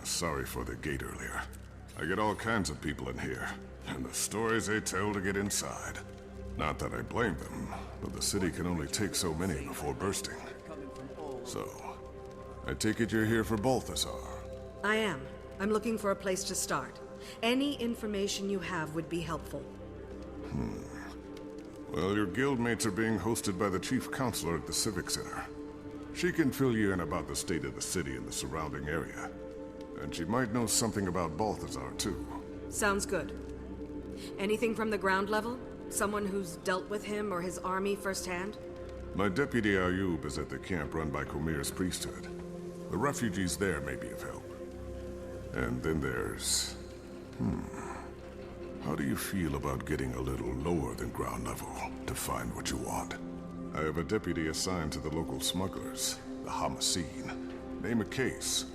sorry for the gate earlier. I get all kinds of people in here, and the stories they tell to get inside. Not that I blame them, but the city can only take so many before bursting. So, I take it you're here for Balthazar? I am. I'm looking for a place to start. Any information you have would be helpful. Well, your guildmates are being hosted by the chief counselor at the Civic Center. She can fill you in about the state of the city and the surrounding area. And she might know something about Balthazar, too. Sounds good. Anything from the ground level? Someone who's dealt with him or his army firsthand? My deputy Ayub is at the camp run by Comir's priesthood. The refugees there may be of help. And then there's... How do you feel about getting a little lower than ground level to find what you want? I have a deputy assigned to the local smugglers, the Homicene. Name a case.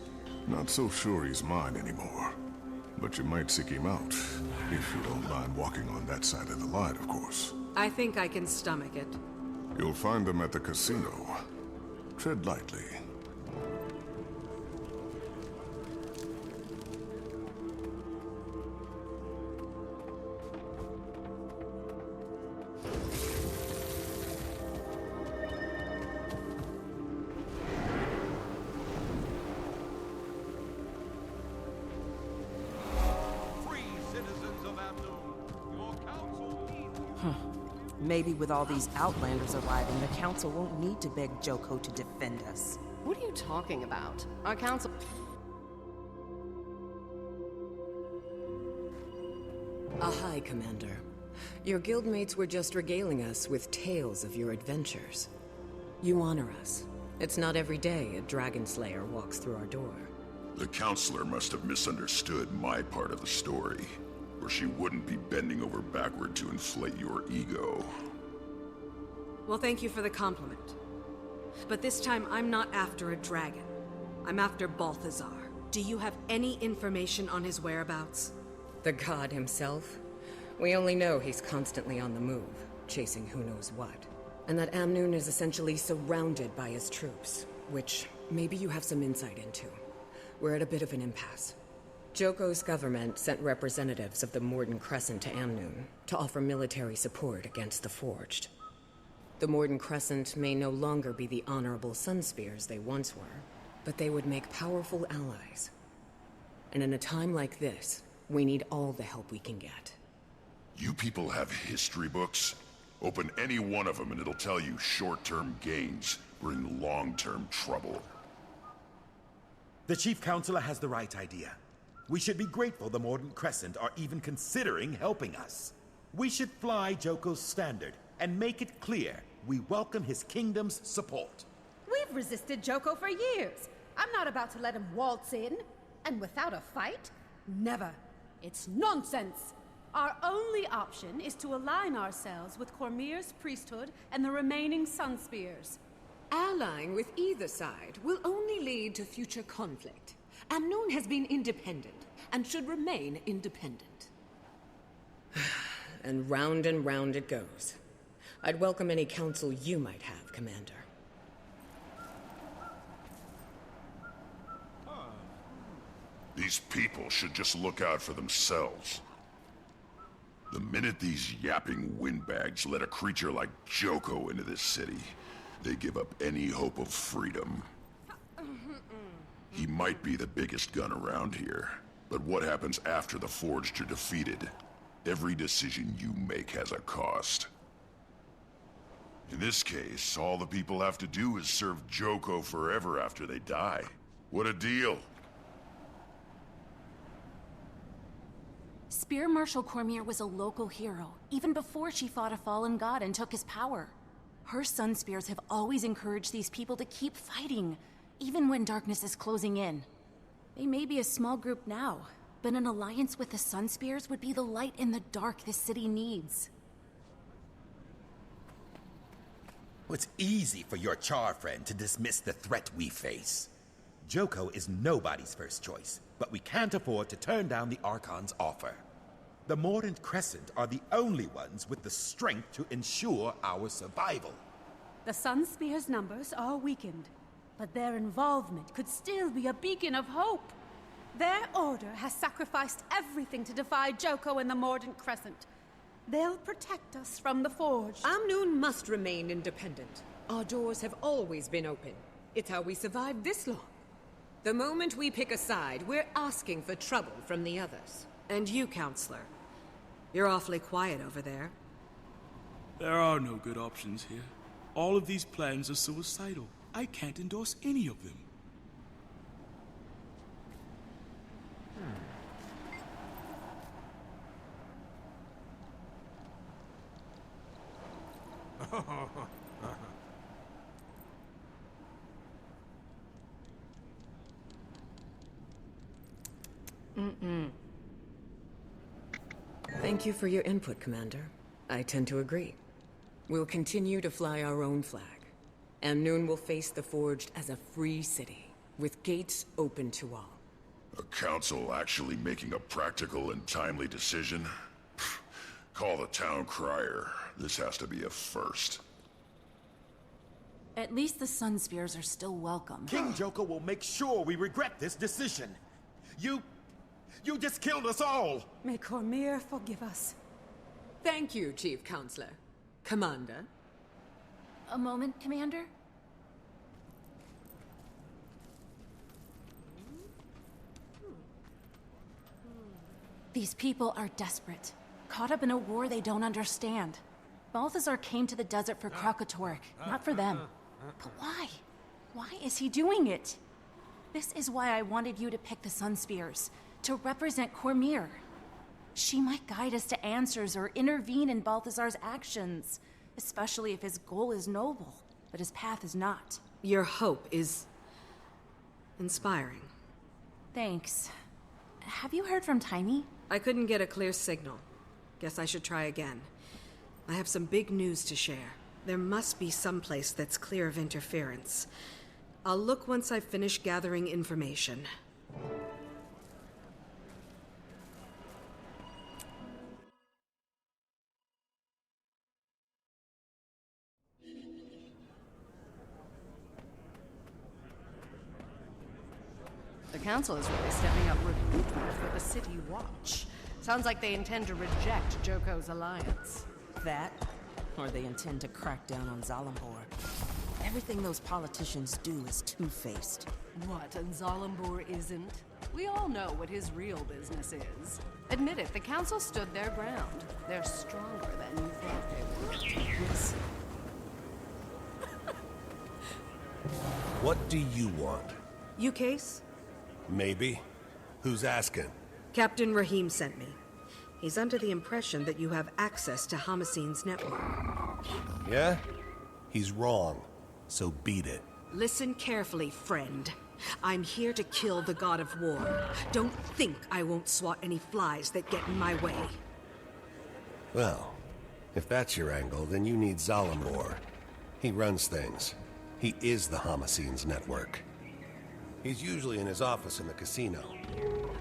Not so sure he's mine anymore. But you might seek him out, if you don't mind walking on that side of the line, of course. I think I can stomach it. You'll find them at the casino. Tread lightly. Maybe with all these Outlanders arriving, the Council won't need to beg Joko to defend us. What are you talking about? Our council... Ahai, Commander. Your guildmates were just regaling us with tales of your adventures. You honor us. It's not every day a dragon slayer walks through our door. The counselor must have misunderstood my part of the story, or she wouldn't be bending over backward to inflate your ego. Well, thank you for the compliment. But this time, I'm not after a dragon. I'm after Balthazar. Do you have any information on his whereabouts? The god himself? We only know he's constantly on the move, chasing who knows what. And that Amnoon is essentially surrounded by his troops, which maybe you have some insight into. We're at a bit of an impasse. Joko's government sent representatives of the Morden Crescent to Amnoon to offer military support against the Forged. The Morden Crescent may no longer be the honorable Sunspears they once were, but they would make powerful allies. And in a time like this, we need all the help we can get. You people have history books? Open any one of them and it'll tell you short-term gains bring long-term trouble. The Chief Counselor has the right idea. We should be grateful the Morden Crescent are even considering helping us. We should fly Joko's standard and make it clear we welcome his kingdom's support. We've resisted Joko for years. I'm not about to let him waltz in. And without a fight? Never. It's nonsense. Our only option is to align ourselves with Cormyr's priesthood and the remaining Sunspears. Allying with either side will only lead to future conflict. Amnoon has been independent, and should remain independent. And round it goes. I'd welcome any counsel you might have, Commander. These people should just look out for themselves. The minute these yapping windbags let a creature like Joko into this city, they give up any hope of freedom. He might be the biggest gun around here, but what happens after the Forged are defeated? Every decision you make has a cost. In this case, all the people have to do is serve Joko forever after they die. What a deal! Spear Marshal Cormyr was a local hero, even before she fought a fallen god and took his power. Her Sunspears have always encouraged these people to keep fighting, even when darkness is closing in. They may be a small group now, but an alliance with the Sunspears would be the light in the dark this city needs. It's easy for your Char friend to dismiss the threat we face. Joko is nobody's first choice, but we can't afford to turn down the Archon's offer. The Mordant Crescent are the only ones with the strength to ensure our survival. The Sunspears' numbers are weakened, but their involvement could still be a beacon of hope. Their order has sacrificed everything to defy Joko and the Mordant Crescent. They'll protect us from the Forged. Amnoon must remain independent. Our doors have always been open. It's how we survived this long. The moment we pick a side, we're asking for trouble from the others. And you, Counselor. You're awfully quiet over there. There are no good options here. All of these plans are suicidal. I can't endorse any of them. Thank you for your input, Commander. I tend to agree. We'll continue to fly our own flag. Amnoon will face the Forged as a free city, with gates open to all. A council actually making a practical and timely decision? Call the town crier. This has to be a first. At least the Sun Spears are still welcome. King Joko will make sure we regret this decision. You just killed us all! May Cormyr forgive us. Thank you, Chief Counselor. Commander? A moment, Commander? These people are desperate, caught up in a war they don't understand. Balthazar came to the desert for Krakatorrik, not for them. But why? Why is he doing it? This is why I wanted you to pick the Sun Spears, to represent Cormyr. She might guide us to answers or intervene in Balthazar's actions, especially if his goal is noble, but his path is not. Your hope is inspiring. Thanks. Have you heard from Tiny? I couldn't get a clear signal. Guess I should try again. I have some big news to share. There must be some place that's clear of interference. I'll look once I've finished gathering information. The Council is really stepping up recruitment for the City Watch. Sounds like they intend to reject Joko's alliance. That, or they intend to crack down on Zalambor. Everything those politicians do is two-faced. What, and Zalambor isn't? We all know what his real business is. Admit it, the Council stood their ground. They're stronger than you thought they were. Yes. What do you want? You case? Maybe. Who's asking? Captain Rahim sent me. He's under the impression that you have access to Hamaseen's network. Yeah? He's wrong. So beat it. Listen carefully, friend. I'm here to kill the god of war. Don't think I won't swat any flies that get in my way. Well, if that's your angle, then you need Zalambor. He runs things. He is the Hamaseen's network. He's usually in his office in the casino.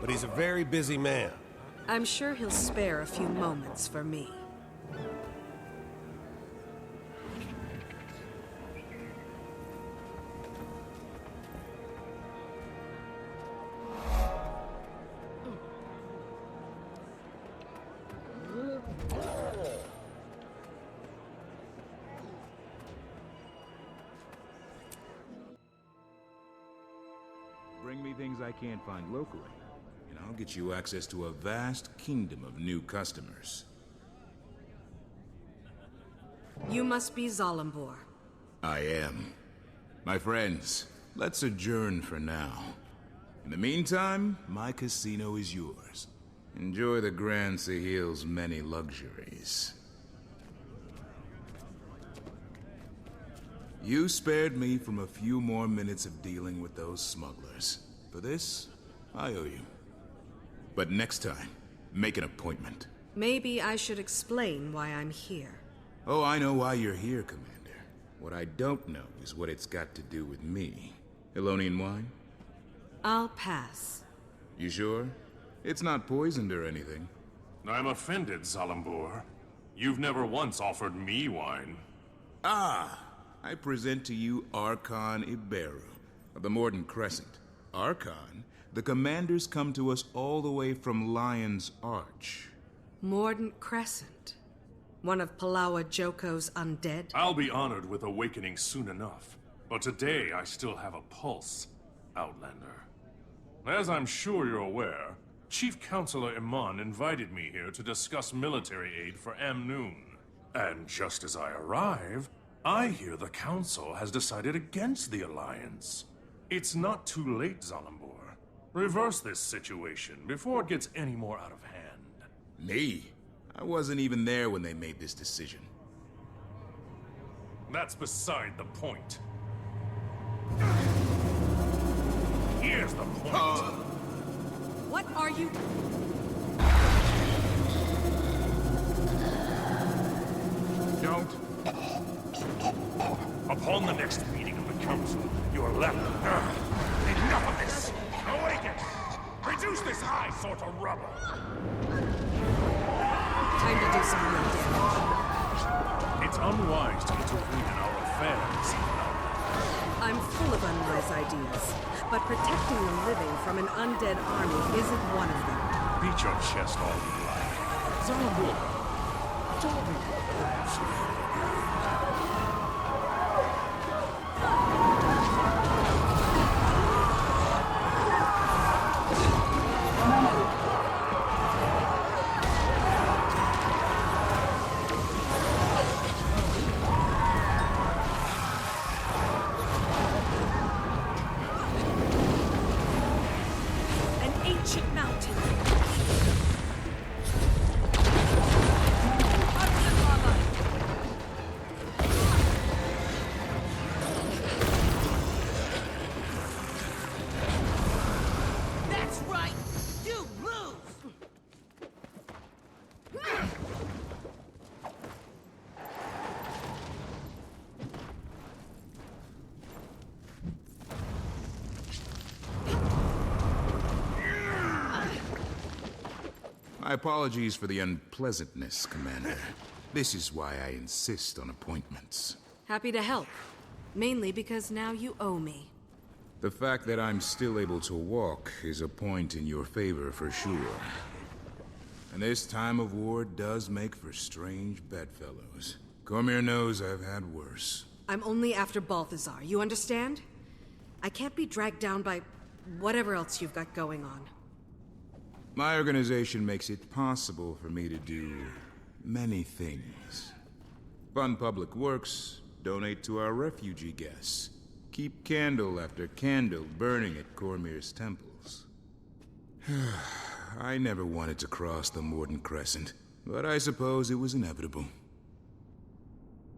But he's a very busy man. I'm sure he'll spare a few moments for me. Bring me things I can't find locally, and I'll get you access to a vast kingdom of new customers. You must be Zalambor. I am. My friends, let's adjourn for now. In the meantime, my casino is yours. Enjoy the Grand Sahil's many luxuries. You spared me from a few more minutes of dealing with those smugglers. For this, I owe you. But next time, make an appointment. Maybe I should explain why I'm here. Oh, I know why you're here, Commander. What I don't know is what it's got to do with me. Elonian wine? I'll pass. You sure? It's not poisoned or anything. I'm offended, Zalambor. You've never once offered me wine. Ah! I present to you Archon Iberu of the Mordant Crescent. Archon, The commanders come to us all the way from Lion's Arch. Mordant Crescent. One of Palawa Joko's undead? I'll be honored with awakening soon enough. But today I still have a pulse, Outlander. As I'm sure you're aware, Chief Counselor Iman invited me here to discuss military aid for Amnoon. And just as I arrive, I hear the Council has decided against the Alliance. It's not too late, Zalambor. Reverse this situation before it gets any more out of hand. Me? I wasn't even there when they made this decision. That's beside the point. Here's the point. What are you... Don't. Upon the next meeting of the Council, you are left... Enough of this! Awaken! Reduce this eyesore to rubble! Time to do some real damage. It's unwise to intervene in our affairs. I'm full of unwise ideas, but protecting the living from an undead army isn't one of them. Beat your chest all you like. Zalambor, don't be foolish. My apologies for the unpleasantness, Commander. This is why I insist on appointments. Happy to help. Mainly because now you owe me. The fact that I'm still able to walk is a point in your favor for sure. And this time of war does make for strange bedfellows. Cormier knows I've had worse. I'm only after Balthazar, you understand? I can't be dragged down by whatever else you've got going on. My organization makes it possible for me to do many things. Fund public works, donate to our refugee guests, keep candle after candle burning at Cormier's temples. I never wanted to cross the Mordant Crescent, but I suppose it was inevitable.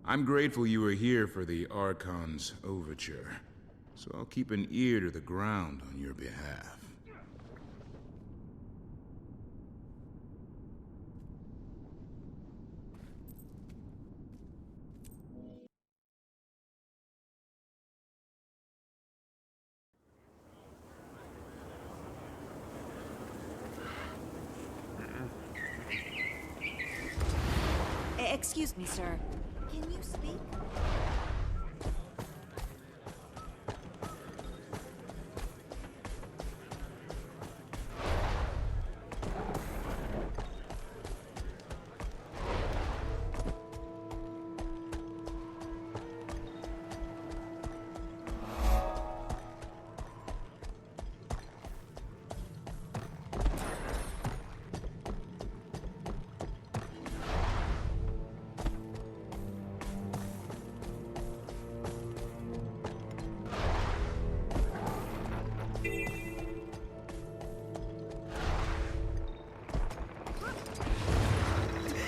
I'm grateful you were here for the Archon's overture, so I'll keep an ear to the ground on your behalf. Excuse me, sir. Can you speak?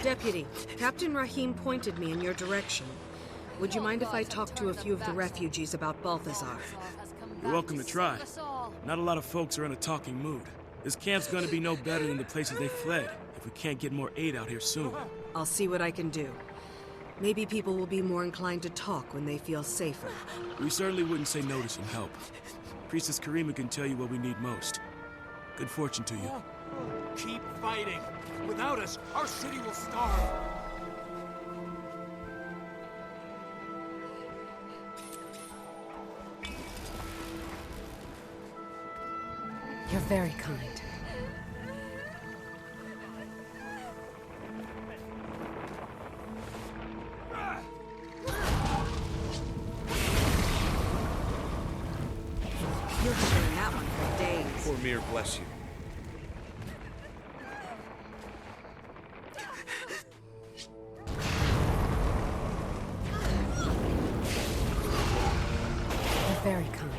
Deputy, Captain Rahim pointed me in your direction. Would you mind if I talked to a few of the refugees about Balthazar? You're welcome to try. Not a lot of folks are in a talking mood. This camp's gonna be no better than the places they fled, if we can't get more aid out here soon. I'll see what I can do. Maybe people will be more inclined to talk when they feel safer. We certainly wouldn't say no to some help. Priestess Karima can tell you what we need most. Good fortune to you. Keep fighting. Without us, our city will starve. You're very kind. You'll be doing that one for days. Cormir bless you. You're very kind.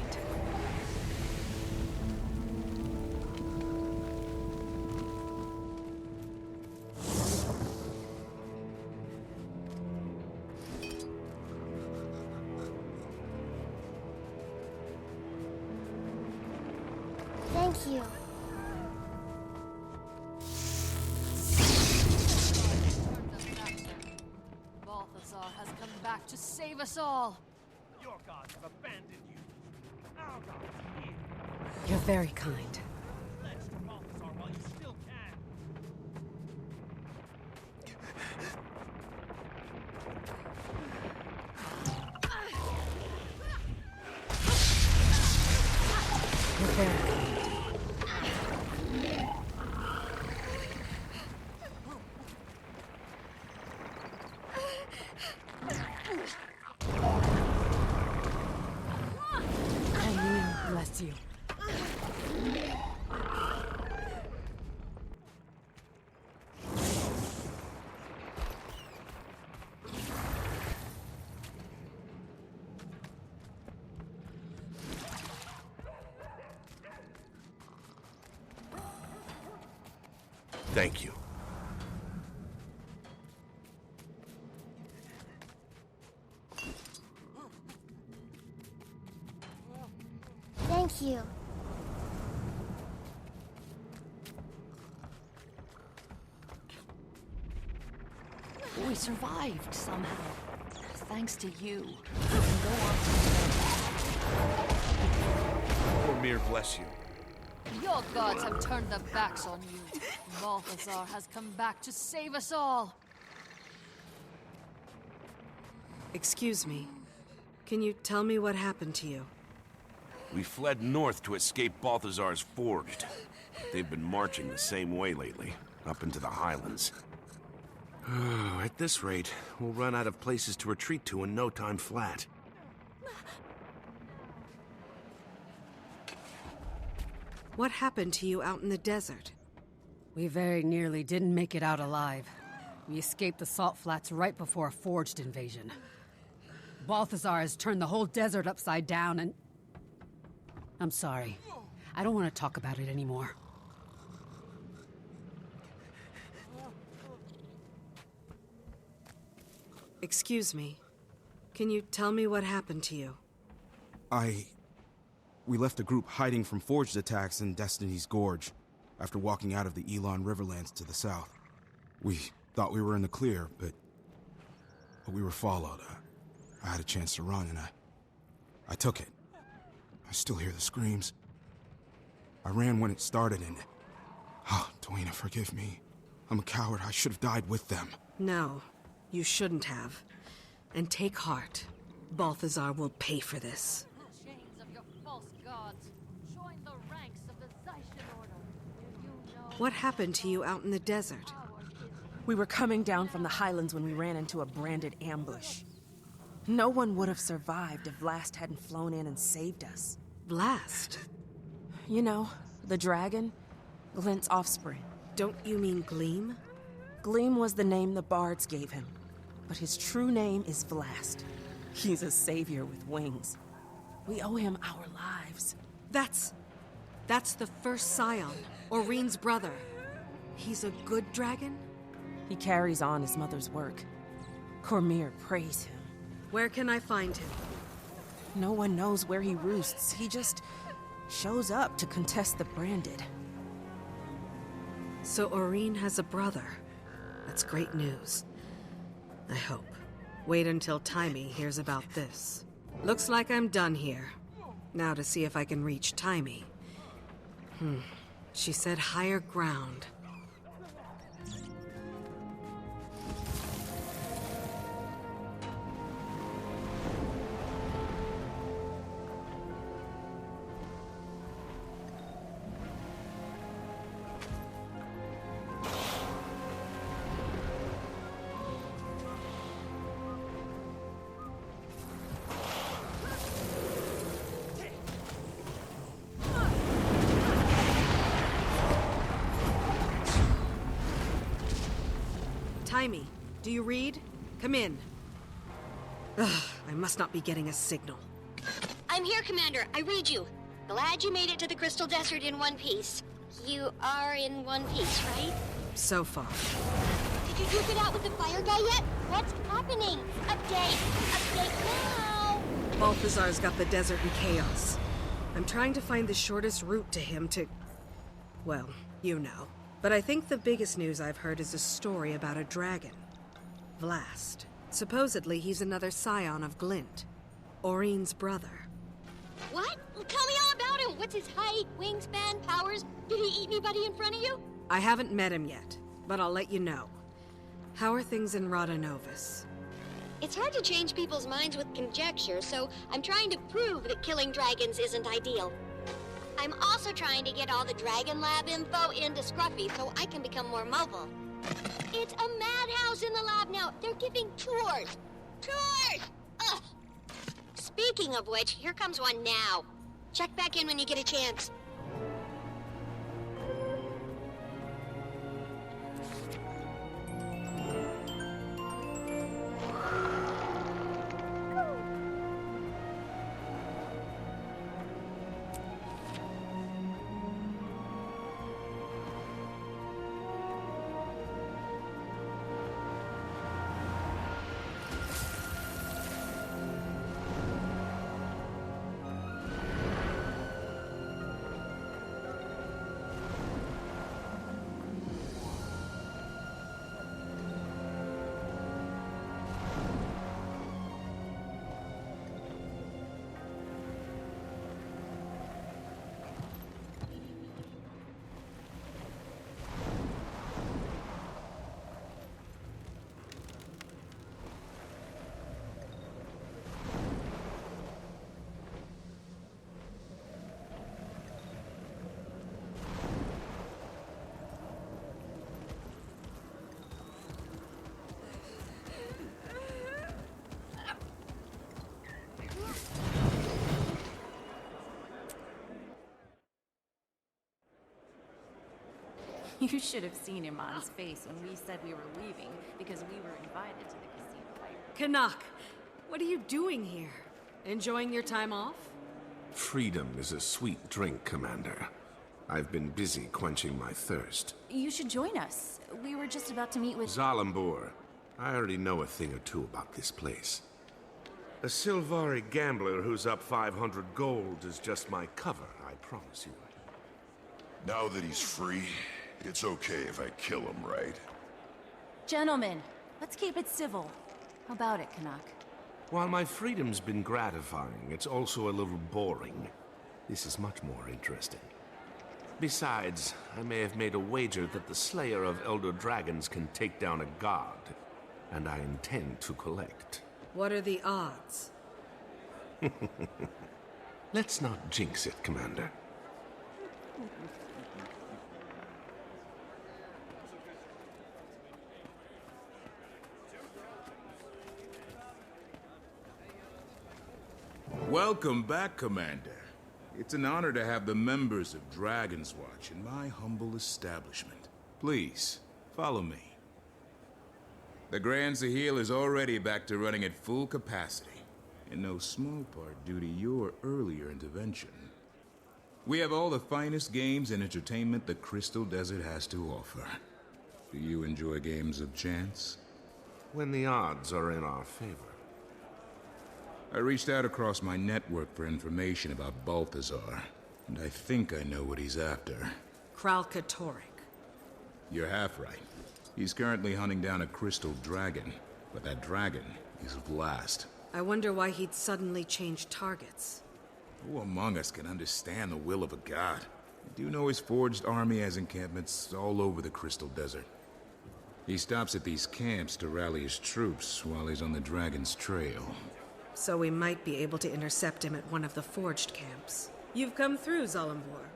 Thank you. Balthazar has come back to save us all. Your gods have abandoned you. Our gods are here. You're very kind. Pledge to Balthazar while you still can. You're very kind. Amen. Bless you. Thank you. Thank you. We survived somehow. Thanks to you. We can go on from Cormir bless you. there. Your gods have turned their backs on you. Balthazar has come back to save us all. Excuse me. Can you tell me what happened to you? We fled north to escape Balthazar's Forged. They've been marching the same way lately, up into the highlands. At this rate, we'll run out of places to retreat to in no time flat. What happened to you out in the desert? We very nearly didn't make it out alive. We escaped the salt flats right before a Forged invasion. Balthazar has turned the whole desert upside down and... I'm sorry. I don't want to talk about it anymore. Excuse me. Can you tell me what happened to you? We left a group hiding from Forged attacks in Destiny's Gorge after walking out of the Elon Riverlands to the south. We thought we were in the clear, but we were followed. I had a chance to run, and I took it. I still hear the screams. I ran when it started, and... Oh, Dwayna, forgive me. I'm a coward. I should have died with them. No, you shouldn't have. And take heart. Balthazar will pay for this. Chains of your false gods. Join the ranks of the Zaishin Order. Do you know What happened to you out in the desert? We were coming down from the highlands when we ran into a branded ambush. No one would have survived if Vlast hadn't flown in and saved us. Vlast? You know, the dragon, Glint's offspring. Don't you mean Gleam? Gleam was the name the bards gave him, but his true name is Vlast. He's a savior with wings. We owe him our lives. That's the first scion, Oreen's brother. He's a good dragon? He carries on his mother's work. Cormir praise him. Where can I find him? No one knows where he roosts. He just shows up to contest the branded. So Oreen has a brother. That's great news. I hope. Wait until Timey hears about this. Looks like I'm done here. Now to see if I can reach Timey. She said higher ground. Jaime, do you read? Come in. Ugh, I must not be getting a signal. I'm here, Commander. I read you. Glad you made it to the Crystal Desert in one piece. You are in one piece, right? So far. Did you duke it out with the fire guy yet? What's happening? Update! Update now! Balthazar's got the desert in chaos. I'm trying to find the shortest route to him to... well, you know. But I think the biggest news I've heard is a story about a dragon. Vlast. Supposedly he's another scion of Glint. Orion's brother. What? Tell me all about him! What's his height, wingspan, powers? Did he eat anybody in front of you? I haven't met him yet, but I'll let you know. How are things in Rada Novus? It's hard to change people's minds with conjecture, so I'm trying to prove that killing dragons isn't ideal. I'm also trying to get all the Dragon Lab info into Scruffy so I can become more mobile. It's a madhouse in the lab now. They're giving tours. Tours! Ugh! Speaking of which, here comes one now. Check back in when you get a chance. You should have seen Iman's face when we said we were leaving because we were invited to the casino. Canuck, what are you doing here? Enjoying your time off? Freedom is a sweet drink, Commander. I've been busy quenching my thirst. You should join us. We were just about to meet with... Zalambur. I already know a thing or two about this place. A Silvari gambler who's up 500 gold is just my cover, I promise you. Now that he's free, it's okay if I kill him, right? Gentlemen, let's keep it civil. How about it, Canuck? While my freedom's been gratifying, it's also a little boring. This is much more interesting. Besides, I may have made a wager that the Slayer of Elder Dragons can take down a god, and I intend to collect. What are the odds? Let's not jinx it, Commander. Welcome back, Commander. It's an honor to have the members of Dragon's Watch in my humble establishment. Please, follow me. The Grand Sahil is already back to running at full capacity, in no small part due to your earlier intervention. We have all the finest games and entertainment the Crystal Desert has to offer. Do you enjoy games of chance? When the odds are in our favor. I reached out across my network for information about Balthazar, and I think I know what he's after. Kralkatorrik. You're half right. He's currently hunting down a crystal dragon, but that dragon is Vlast. I wonder why he'd suddenly change targets. Who among us can understand the will of a god? I do know his forged army has encampments all over the Crystal Desert. He stops at these camps to rally his troops while he's on the dragon's trail. So we might be able to intercept him at one of the forged camps. You've come through, Zalambur.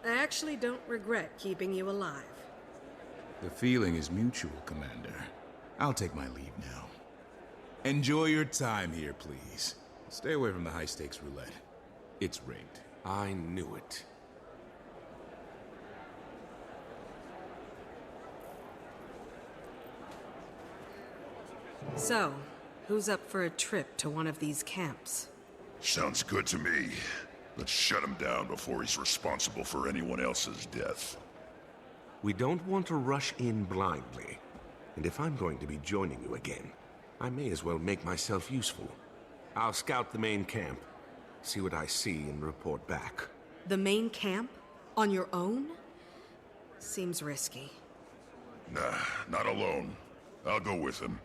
I actually don't regret keeping you alive. The feeling is mutual, Commander. I'll take my leave now. Enjoy your time here, please. Stay away from the high-stakes roulette. It's rigged. I knew it. So, who's up for a trip to one of these camps? Sounds good to me. Let's shut him down before he's responsible for anyone else's death. We don't want to rush in blindly. And if I'm going to be joining you again, I may as well make myself useful. I'll scout the main camp, see what I see, and report back. The main camp? On your own? Seems risky. Nah, not alone. I'll go with him.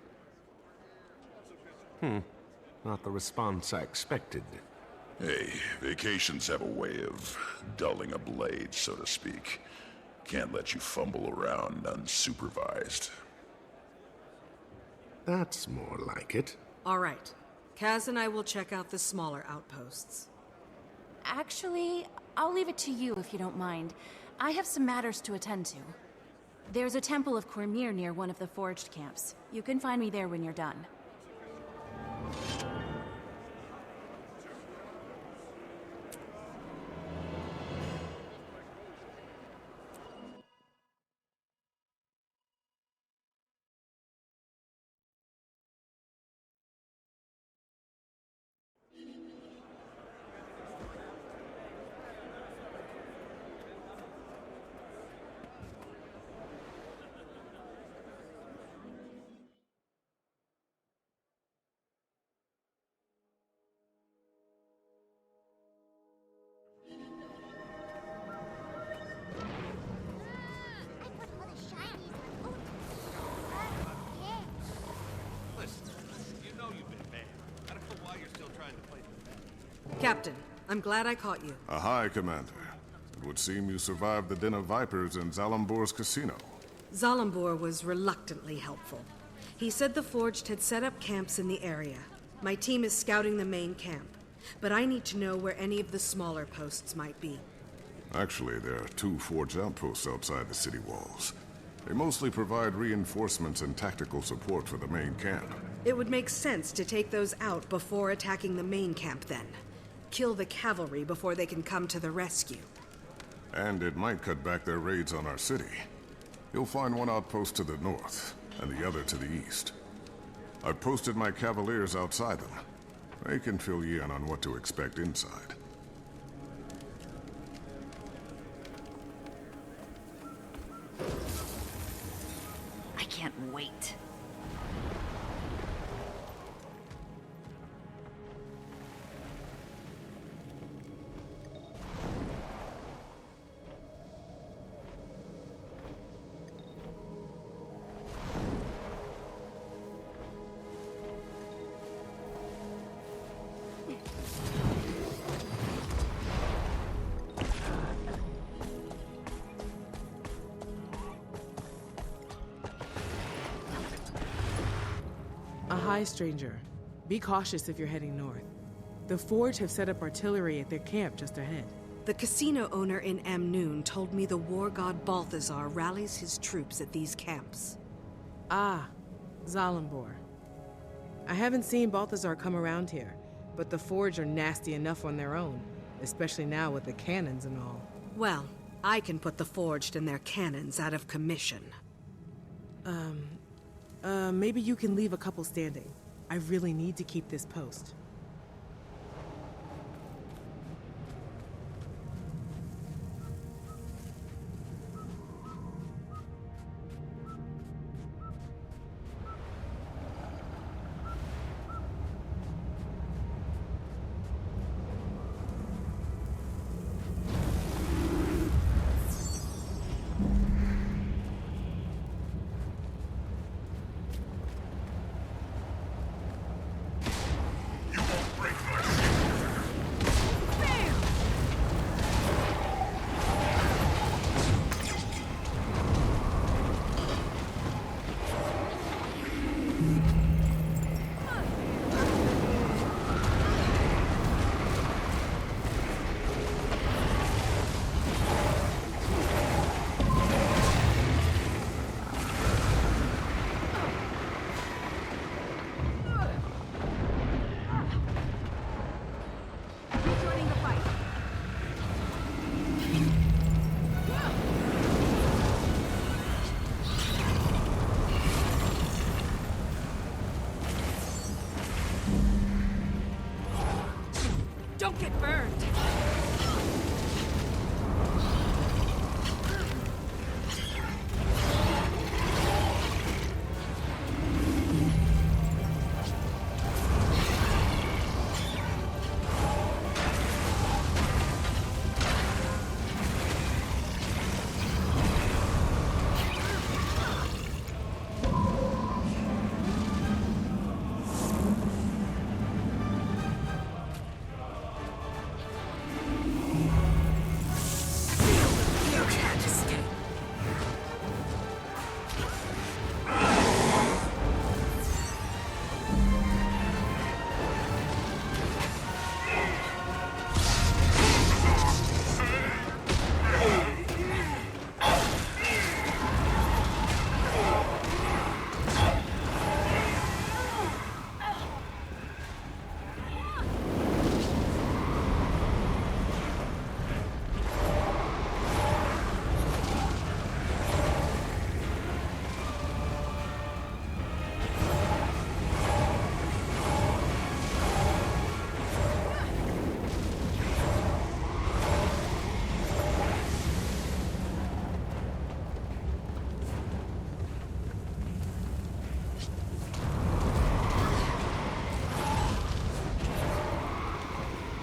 Not the response I expected. Hey, vacations have a way of dulling a blade, so to speak. Can't let you fumble around unsupervised. That's more like it. All right. Kaz and I will check out the smaller outposts. Actually, I'll leave it to you if you don't mind. I have some matters to attend to. There's a Temple of Cormyr near one of the forged camps. You can find me there when you're done. Captain, I'm glad I caught you. Aye, Commander. It would seem you survived the Den of Vipers in Zalambor's casino. Zalambor was reluctantly helpful. He said the Forged had set up camps in the area. My team is scouting the main camp, but I need to know where any of the smaller posts might be. Actually, there are 2 Forged outposts outside the city walls. They mostly provide reinforcements and tactical support for the main camp. It would make sense to take those out before attacking the main camp then. Kill the cavalry before they can come to the rescue. And it might cut back their raids on our city. You'll find one outpost to the north, and the other to the east. I've posted my cavaliers outside them. They can fill you in on what to expect inside. I can't wait. Hi, stranger. Be cautious if you're heading north. The Forge have set up artillery at their camp just ahead. The casino owner in Amnoon told me the war god Balthazar rallies his troops at these camps. Ah, Zalambor. I haven't seen Balthazar come around here, but the Forge are nasty enough on their own, especially now with the cannons and all. Well, I can put the Forged and their cannons out of commission. Maybe you can leave a couple standing. I really need to keep this post. You burned.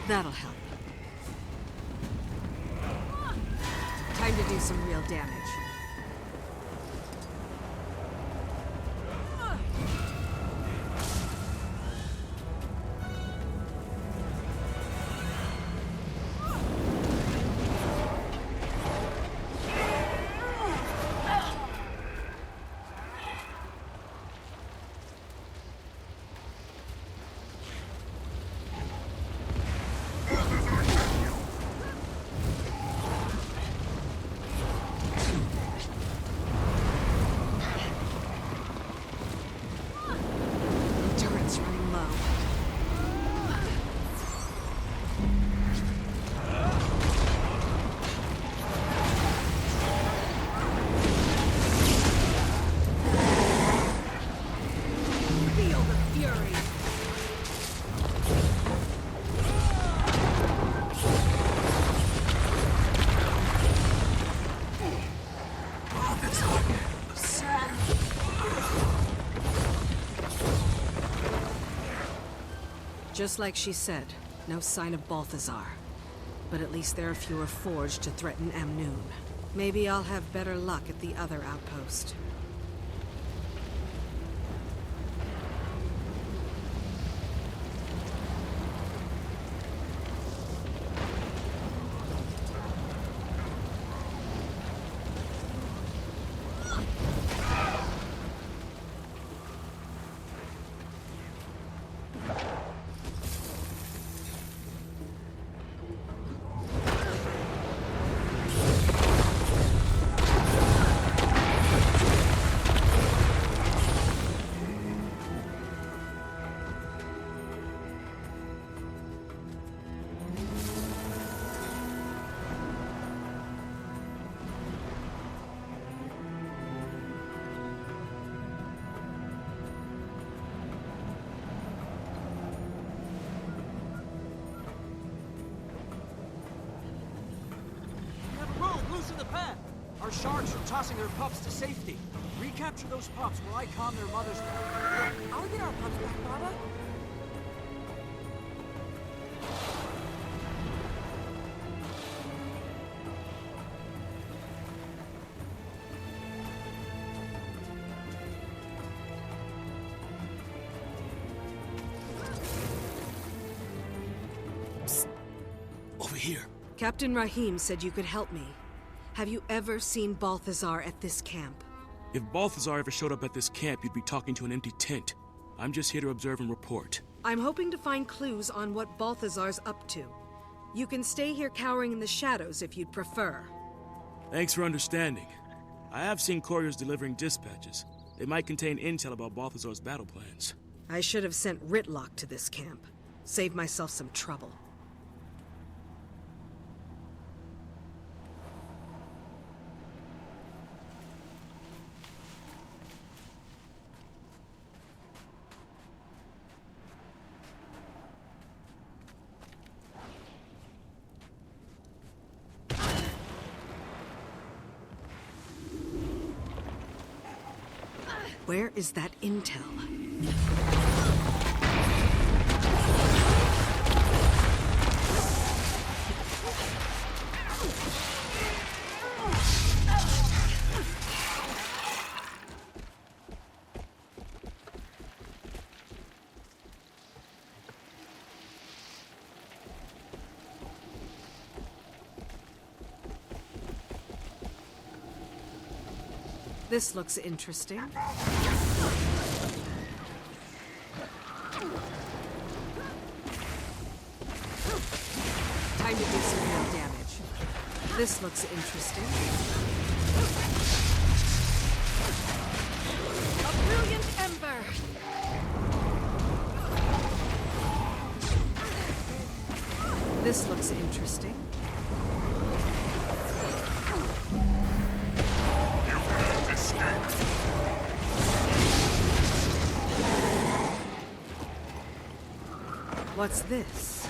That'll help. Time to do some real damage. Just like she said, no sign of Balthazar. But at least there are fewer forged to threaten Amnoon. Maybe I'll have better luck at the other outpost. Loosen the path! Our sharks are tossing their pups to safety. Recapture those pups while I calm their mothers down. I'll get our pups back, Baba. Psst. Over here. Captain Rahim said you could help me. Have you ever seen Balthazar at this camp? If Balthazar ever showed up at this camp, you'd be talking to an empty tent. I'm just here to observe and report. I'm hoping to find clues on what Balthazar's up to. You can stay here cowering in the shadows if you'd prefer. Thanks for understanding. I have seen couriers delivering dispatches. They might contain intel about Balthazar's battle plans. I should have sent Ritlock to this camp. Save myself some trouble. Where is that intel? This looks interesting. Time to do some real damage. This looks interesting. A brilliant ember! This looks interesting. What's this?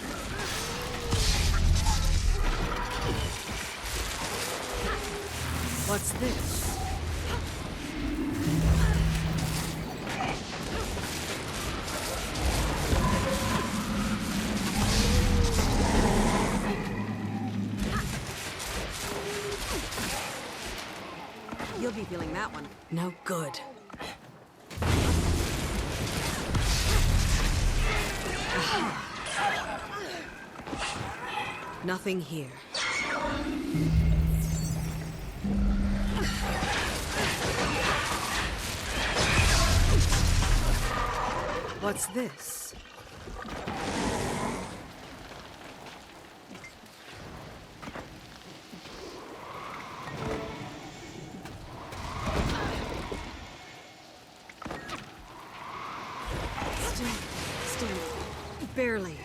What's this? You'll be feeling that one. No good. Nothing here. What's this? Still, barely.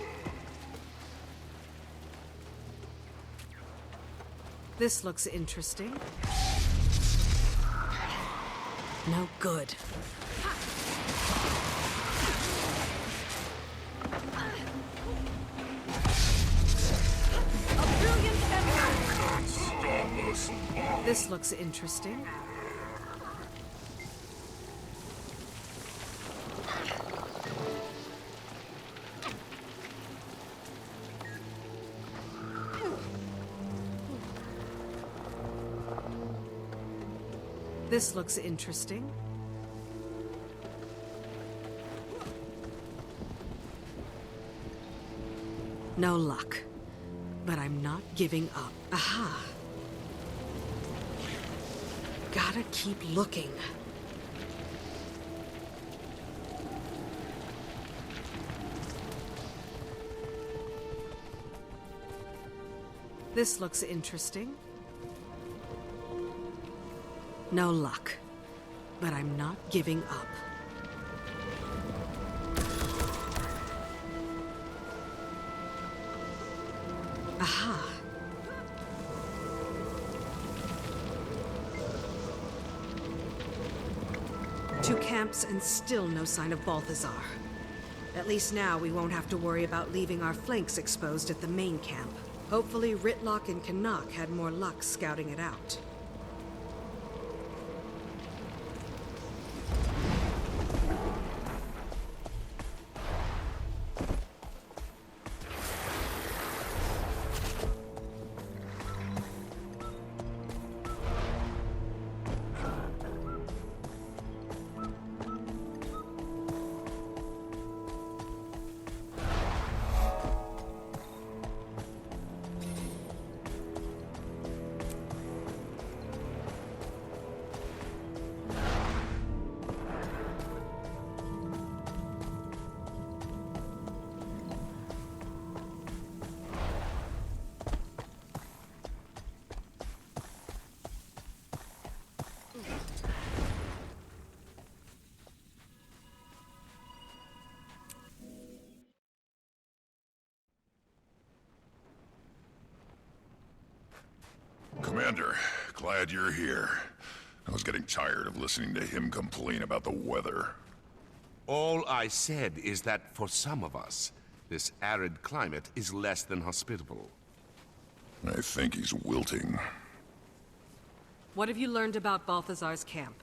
This looks interesting. No good. A brilliant ember! This looks interesting. This looks interesting. No luck. But I'm not giving up. Aha! Gotta keep looking. This looks interesting. No luck. But I'm not giving up. Aha! Two camps and still no sign of Balthazar. At least now we won't have to worry about leaving our flanks exposed at the main camp. Hopefully Ritlock and Canuck had more luck scouting it out. Commander, glad you're here. I was getting tired of listening to him complain about the weather. All I said is that for some of us, this arid climate is less than hospitable. I think he's wilting. What have you learned about Balthazar's camp?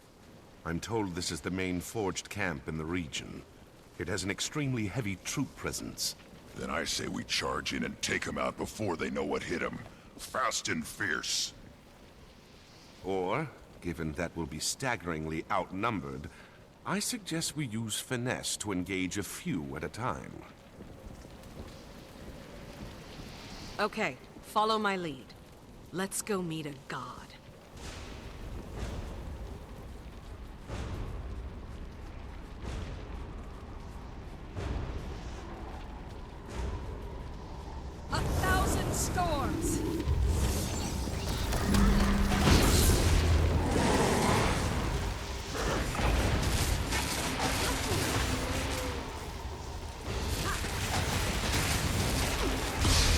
I'm told this is the main forged camp in the region. It has an extremely heavy troop presence. Then I say we charge in and take them out before they know what hit them. Fast and fierce. Or, given that we'll be staggeringly outnumbered, I suggest we use finesse to engage a few at a time. Okay, follow my lead. Let's go meet a god. A thousand storms!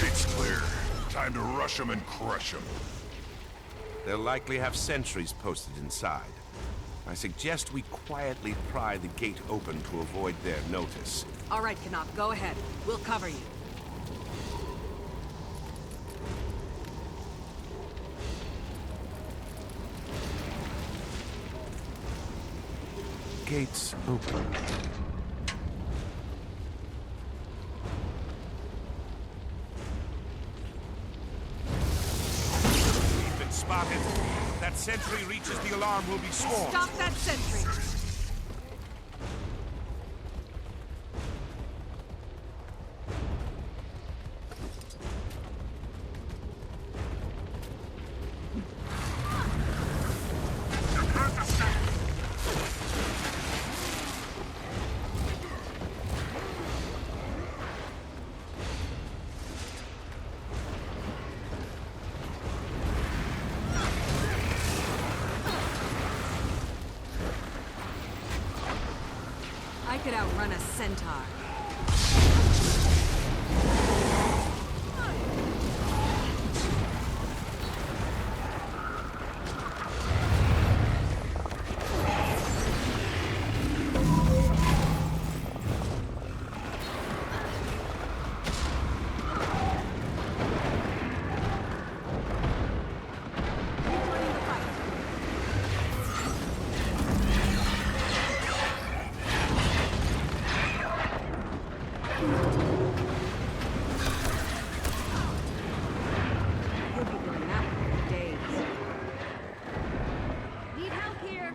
Gate's clear. Time to rush them and crush them. They'll likely have sentries posted inside. I suggest we quietly pry the gate open to avoid their notice. All right, Knop, go ahead. We'll cover you. Gates open. We've been spotted. If that sentry reaches the alarm, we'll be swarmed. Stop that sentry! I could outrun a centaur. Need help here?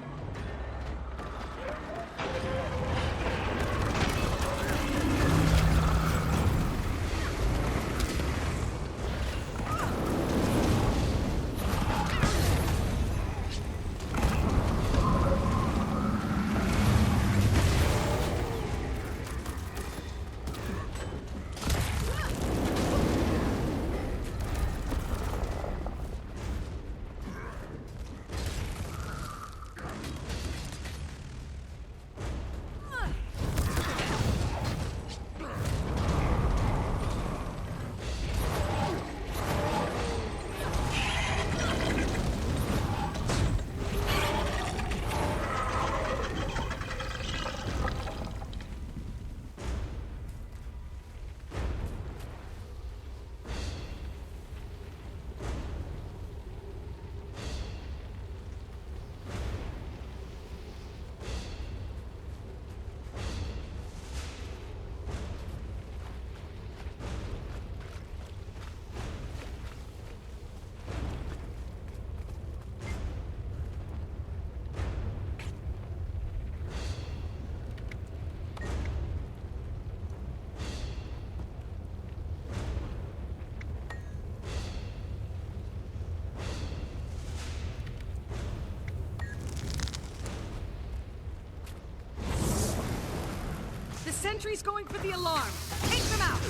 The sentry's going for the alarm. Take them out!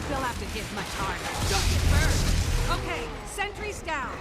They'll have to hit much harder. Don't get burned. Okay, sentry's down.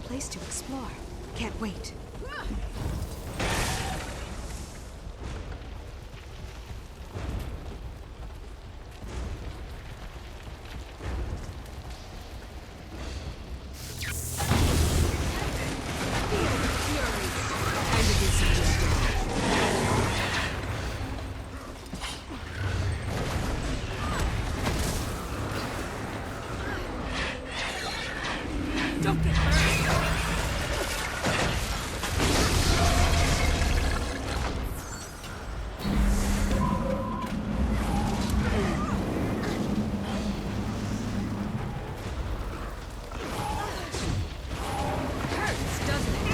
place to explore. Can't wait. Don't get hurt! Hurts, doesn't it?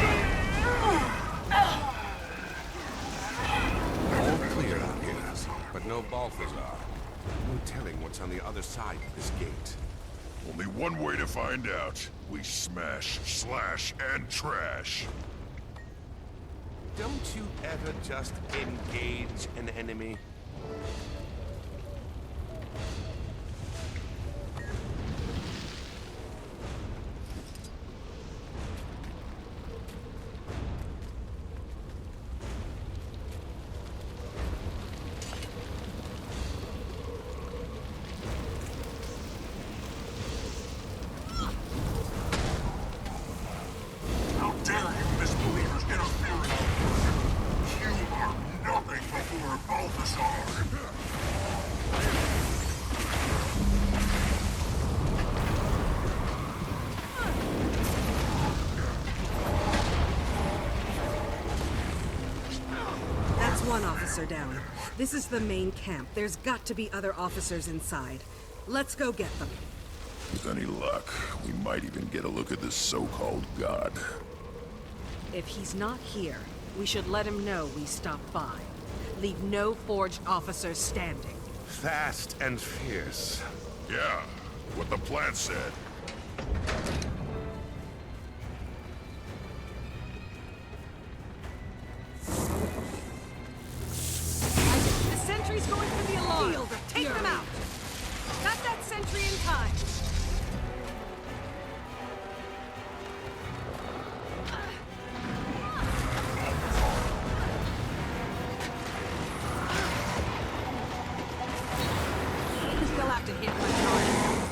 All clear out here, but no Balthazar. No telling what's on the other side of this gate. Only one way to find out. We smash, slash, and trash. Don't you ever just engage an enemy? How dare you misbelievers interfere in our work? You are nothing before Balthazar. That's one officer down. This is the main camp. There's got to be other officers inside. Let's go get them. With any luck, we might even get a look at this so-called god. If he's not here, we should let him know we stopped by. Leave no forged officers standing. Fast and fierce. Yeah, what the plan said. The sentry's going for the alarm. Take them out. Got that sentry in time. You'll have to hit my target.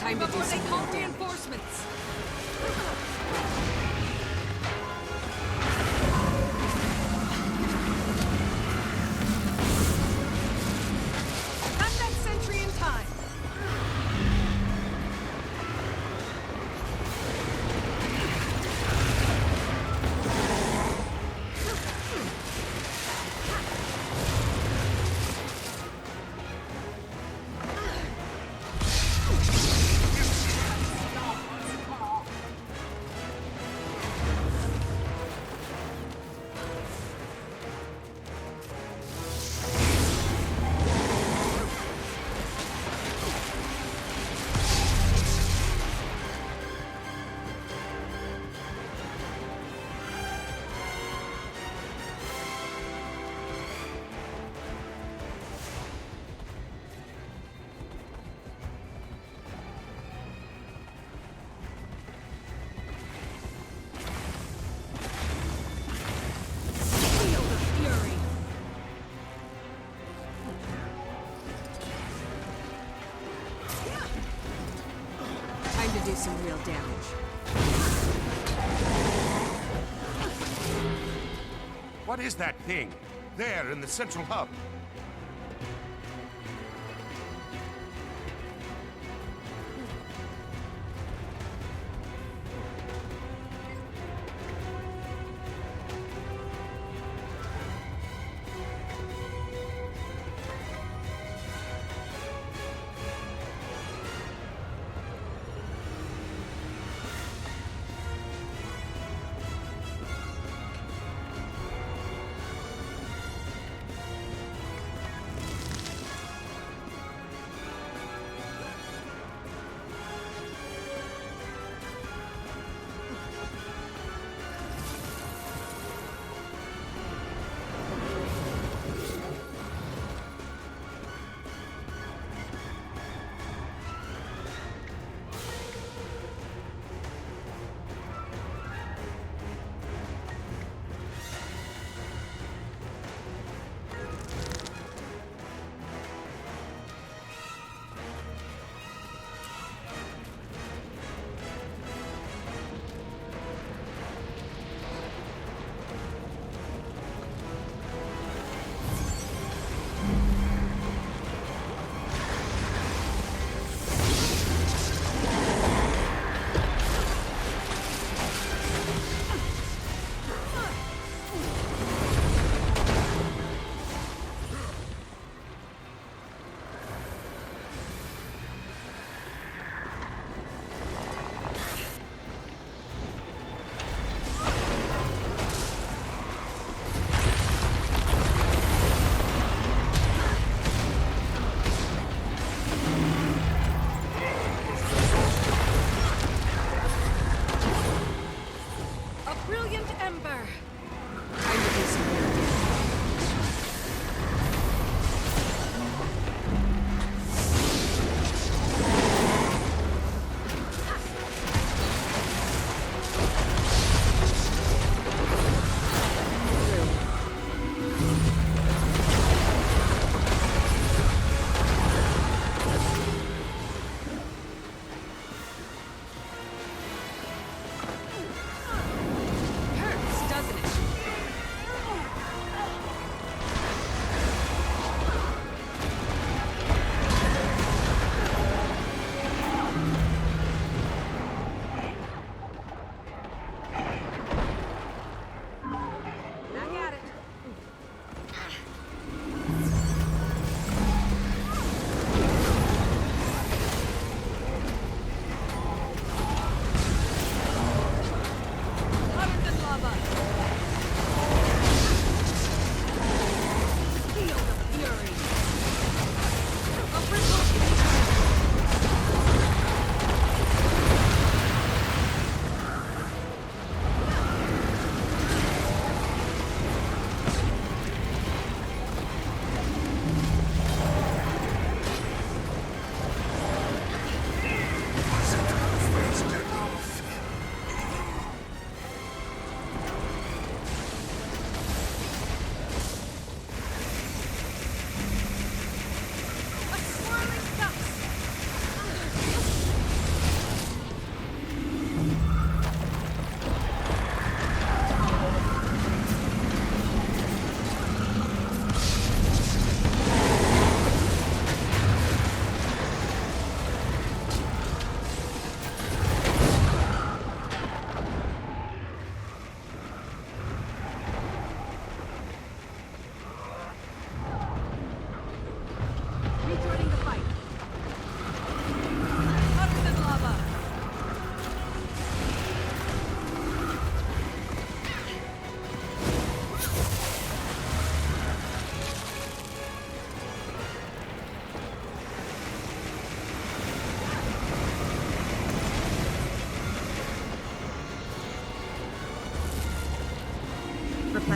Time before they call reinforcements. Cut that sentry in time. Time to do some real damage. What is that thing? There, in the central hub.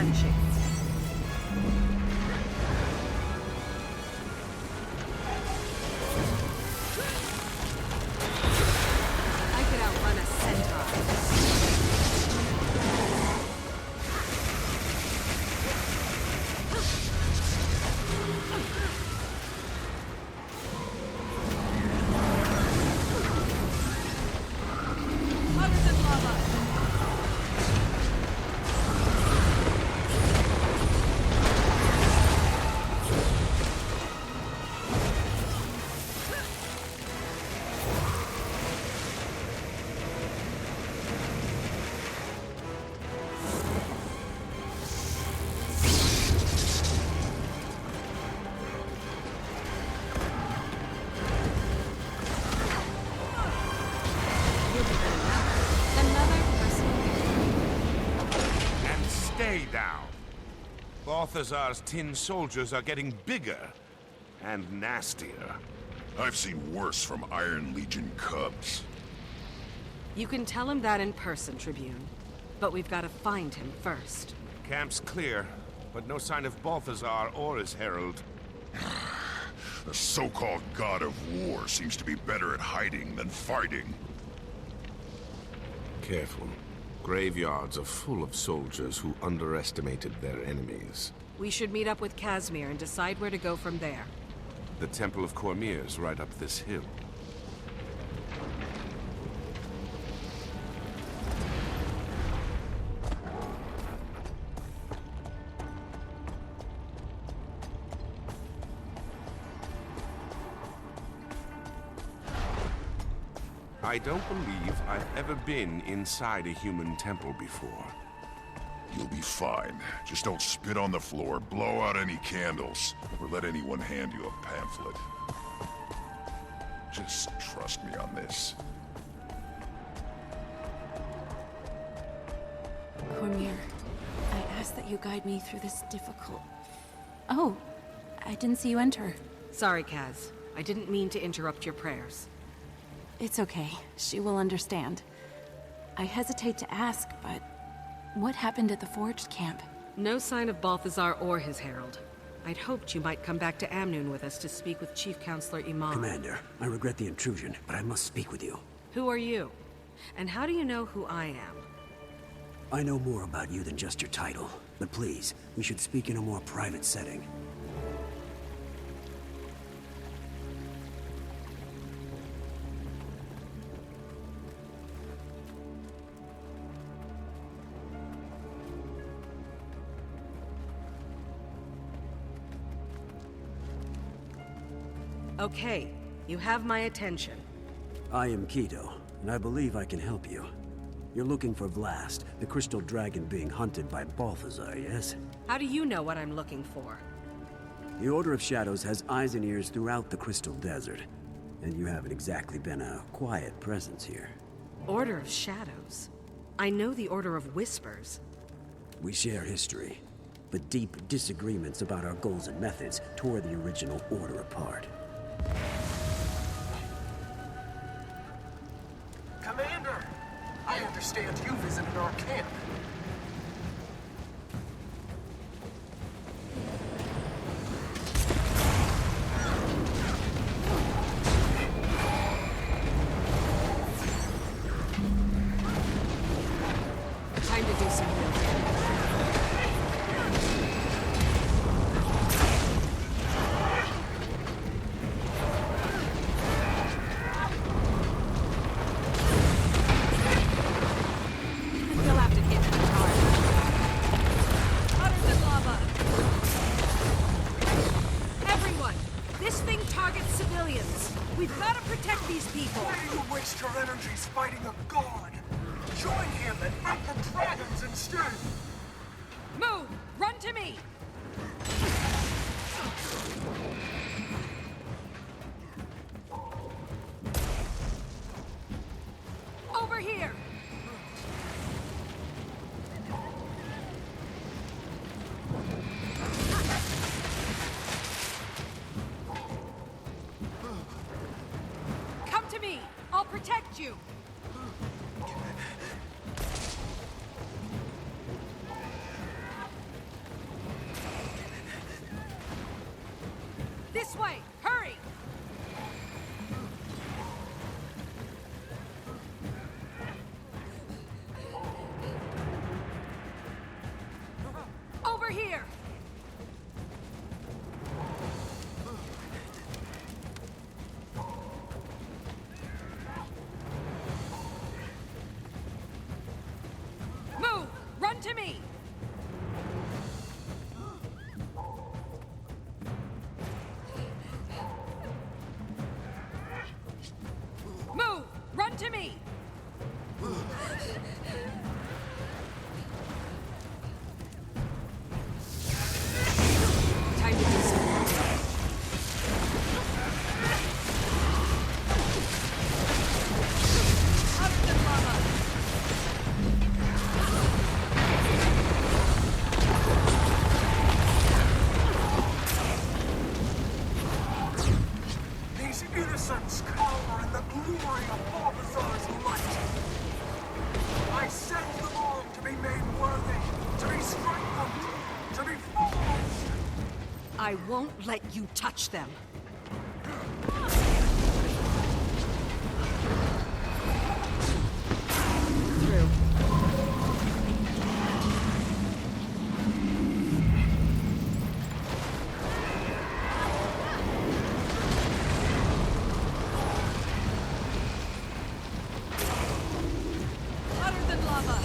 replenishing. I could outrun a centaur. Stay down. Balthazar's tin soldiers are getting bigger and nastier. I've seen worse from Iron Legion cubs. You can tell him that in person, Tribune. But we've got to find him first. Camp's clear, but no sign of Balthazar or his herald. The so-called god of war seems to be better at hiding than fighting. Careful. Graveyards are full of soldiers who underestimated their enemies. We should meet up with Casimir and decide where to go from there. The Temple of Cormyr's right up this hill. I don't believe I've ever been inside a human temple before. You'll be fine. Just don't spit on the floor, blow out any candles, or let anyone hand you a pamphlet. Just trust me on this. Cormyr, I ask that you guide me through this difficult... Oh, I didn't see you enter. Sorry, Kaz. I didn't mean to interrupt your prayers. It's okay. She will understand. I hesitate to ask, but what happened at the Forged camp? No sign of Balthazar or his herald. I'd hoped you might come back to Amnoon with us to speak with Chief Counselor Iman. Commander, I regret the intrusion, but I must speak with you. Who are you? And how do you know who I am? I know more about you than just your title, but please, we should speak in a more private setting. Okay, you have my attention. I am Keto, and I believe I can help you. You're looking for Vlast, the crystal dragon being hunted by Balthazar, yes? How do you know what I'm looking for? The Order of Shadows has eyes and ears throughout the Crystal Desert, and you haven't exactly been a quiet presence here. Order of Shadows? I know the Order of Whispers. We share history, but deep disagreements about our goals and methods tore the original Order apart. Commander! I understand you visited our camp. Time to do some real damage. You'll have to hit me hard. Hotter than lava. Everyone, this thing targets civilians. We've got to protect these people. Why do you waste your energies fighting a god? Join him and fight the dragons instead! Move! Run to me! Over here! Come to me! I'll protect you! This way! Hurry! Over here! Move! Run to me! Move! Run to me! Time to do something. Up the lava! These innocents cower in the glory of Balthazar's light. I send them all to be made worthy, to be strengthened, to be forged. I won't let you touch them. Through. Hotter than lava!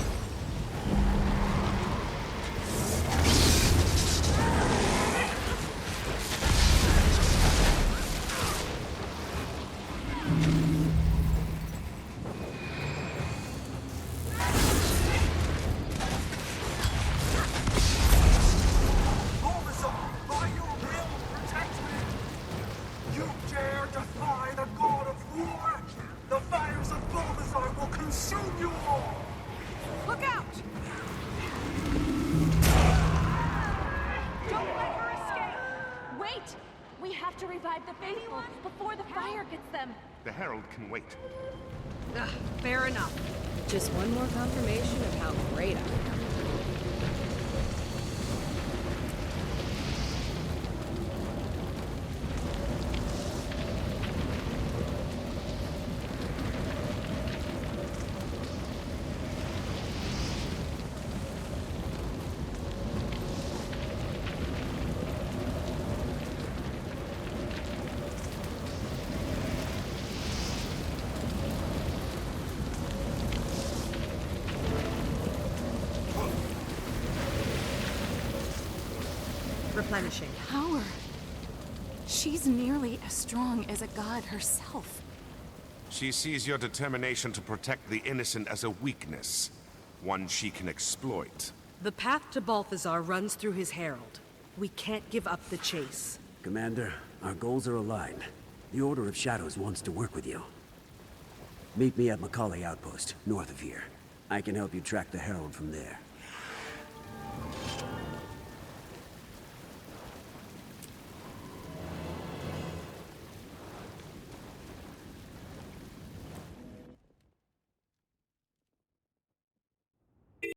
Balthazar, by your will, protect me! You dare defy the god of war? The fires of Balthazar will consume you all! Look out! Don't let her escape! Wait! We have to revive the faithful before the fire gets them. The Herald can wait. Fair enough. Just one more confirmation of how great I am. Replenishing. Power. She's nearly as strong as a god herself. She sees your determination to protect the innocent as a weakness, one she can exploit. The path to Balthazar runs through his herald. We can't give up the chase. Commander, our goals are aligned. The Order of Shadows wants to work with you. Meet me at Macaulay Outpost, north of here. I can help you track the Herald from there.